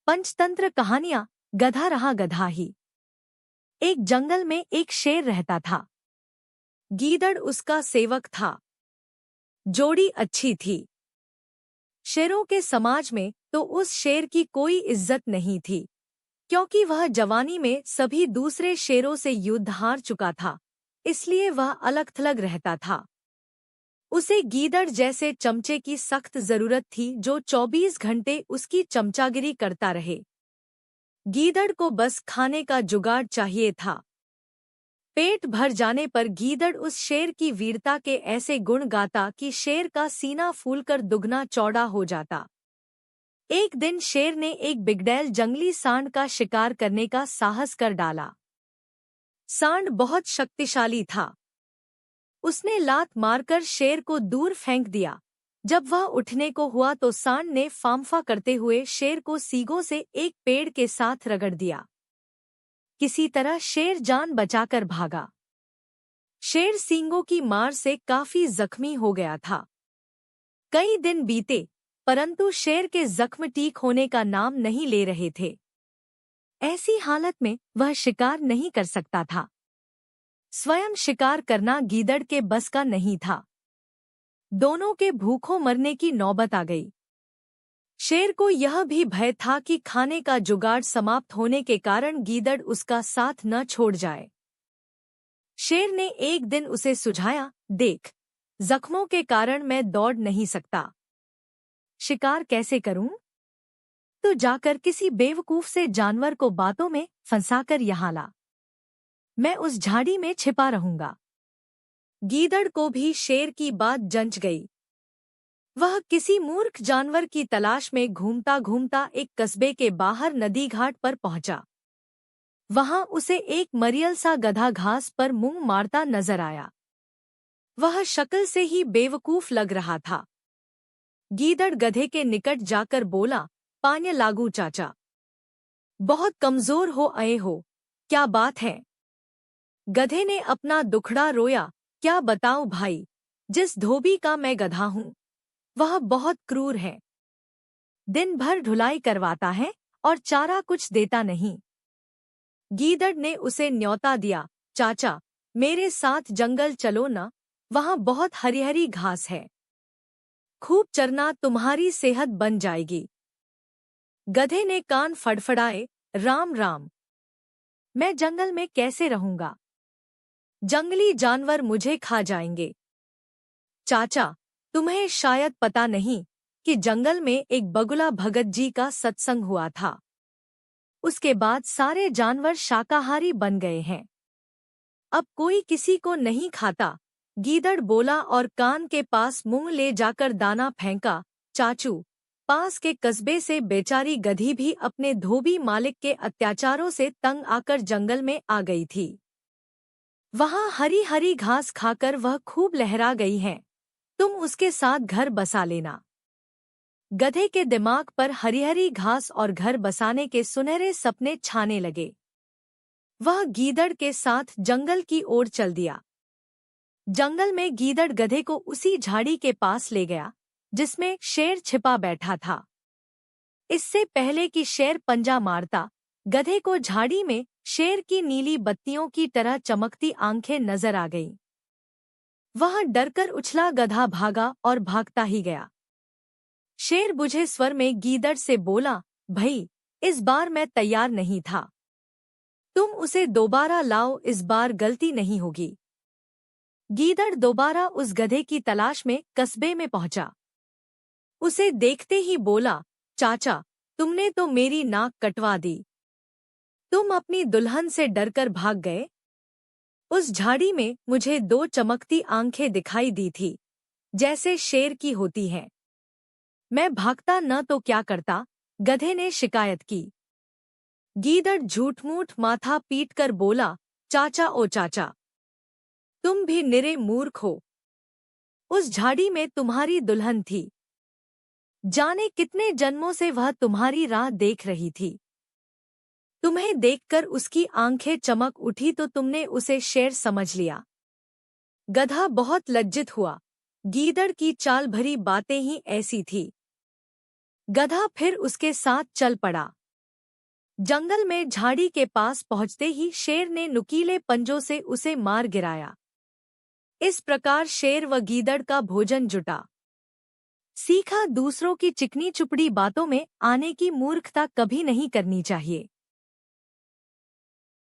पंचतंत्र कहानियां गधा रहा गधा ही। एक जंगल में एक शेर रहता था। गीदड़ उसका सेवक था। जोड़ी अच्छी थी। शेरों के समाज में तो उस शेर की कोई इज्जत नहीं थी, क्योंकि वह जवानी में सभी दूसरे शेरों से युद्ध हार चुका था। इसलिए वह अलग थलग रहता था। उसे गीदड़ जैसे चमचे की सख्त जरूरत थी, जो 24 घंटे उसकी चमचागिरी करता रहे। गीदड़ को बस खाने का जुगाड़ चाहिए था। पेट भर जाने पर गीदड़ उस शेर की वीरता के ऐसे गुण गाता कि शेर का सीना फूलकर दुगना चौड़ा हो जाता। एक दिन शेर ने एक बिगड़ैल जंगली सांड का शिकार करने का साहस कर डाला। सांड बहुत शक्तिशाली था। उसने लात मारकर शेर को दूर फेंक दिया। जब वह उठने को हुआ तो सांड ने फांफा करते हुए शेर को सींगों से एक पेड़ के साथ रगड़ दिया। किसी तरह शेर जान बचाकर भागा। शेर सींगों की मार से काफी जख्मी हो गया था। कई दिन बीते, परंतु शेर के जख्म ठीक होने का नाम नहीं ले रहे थे। ऐसी हालत में वह शिकार नहीं कर सकता था। स्वयं शिकार करना गीदड़ के बस का नहीं था। दोनों के भूखों मरने की नौबत आ गई। शेर को यह भी भय था कि खाने का जुगाड़ समाप्त होने के कारण गीदड़ उसका साथ न छोड़ जाए। शेर ने एक दिन उसे सुझाया, देख, जख्मों के कारण मैं दौड़ नहीं सकता। शिकार कैसे करूं? तो जाकर किसी बेवकूफ से जानवर को बातों में फंसाकर यहाँ ला। मैं उस झाड़ी में छिपा रहूंगा। गीदड़ को भी शेर की बात जंच गई। वह किसी मूर्ख जानवर की तलाश में घूमता घूमता एक कस्बे के बाहर नदी घाट पर पहुंचा। वहां उसे एक मरियल सा गधा घास पर मुंह मारता नजर आया। वह शक्ल से ही बेवकूफ लग रहा था। गीदड़ गधे के निकट जाकर बोला, पान्य लागू चाचा। बहुत कमजोर हो आए हो, क्या बात है? गधे ने अपना दुखड़ा रोया, क्या बताऊं भाई, जिस धोबी का मैं गधा हूं, वह बहुत क्रूर है। दिन भर ढुलाई करवाता है और चारा कुछ देता नहीं। गीदड़ ने उसे न्योता दिया, चाचा, मेरे साथ जंगल चलो न, वहां बहुत हरी हरी घास है। खूब चरना, तुम्हारी सेहत बन जाएगी। गधे ने कान फड़फड़ाए, राम राम, मैं जंगल में कैसे रहूंगा? जंगली जानवर मुझे खा जाएंगे। चाचा, तुम्हें शायद पता नहीं कि जंगल में एक बगुला भगत जी का सत्संग हुआ था। उसके बाद सारे जानवर शाकाहारी बन गए हैं। अब कोई किसी को नहीं खाता। गीदड़ बोला और कान के पास मुंह ले जाकर दाना फेंका। चाचू, पास के कस्बे से बेचारी गधी भी अपने धोबी मालिक के अत्याचारों से तंग आकर जंगल में आ गई थी। वहां हरी हरी घास खाकर वह खूब लहरा गई है। तुम उसके साथ घर बसा लेना। गधे के दिमाग पर हरी हरी घास और घर बसाने के सुनहरे सपने छाने लगे। वह गीदड़ के साथ जंगल की ओर चल दिया। जंगल में गीदड़ गधे को उसी झाड़ी के पास ले गया जिसमें शेर छिपा बैठा था। इससे पहले कि शेर पंजा मारता, गधे को झाड़ी में शेर की नीली बत्तियों की तरह चमकती आंखें नजर आ गईं। वह डरकर उछला, गधा भागा और भागता ही गया। शेर बुझे स्वर में गीदड़ से बोला, भई, इस बार मैं तैयार नहीं था। तुम उसे दोबारा लाओ, इस बार गलती नहीं होगी। गीदड़ दोबारा उस गधे की तलाश में कस्बे में पहुंचा। उसे देखते ही बोला, चाचा, तुमने तो मेरी नाक कटवा दी। तुम अपनी दुल्हन से डरकर भाग गए। उस झाड़ी में मुझे 2 चमकती आंखें दिखाई दी थी, जैसे शेर की होती हैं। मैं भागता न तो क्या करता? गधे ने शिकायत की। गीदड़ झूठ-मूठ माथा पीटकर बोला, चाचा ओ चाचा, तुम भी निरे मूर्ख हो। उस झाड़ी में तुम्हारी दुल्हन थी। जाने कितने जन्मों से वह तुम्हारी राह देख रही थी। तुम्हें देखकर उसकी आंखें चमक उठी तो तुमने उसे शेर समझ लिया। गधा बहुत लज्जित हुआ। गीदड़ की चाल भरी बातें ही ऐसी थी। गधा फिर उसके साथ चल पड़ा। जंगल में झाड़ी के पास पहुंचते ही शेर ने नुकीले पंजों से उसे मार गिराया। इस प्रकार शेर व गीदड़ का भोजन जुटा। सीखा, दूसरों की चिकनी चुपड़ी बातों में आने की मूर्खता कभी नहीं करनी चाहिए।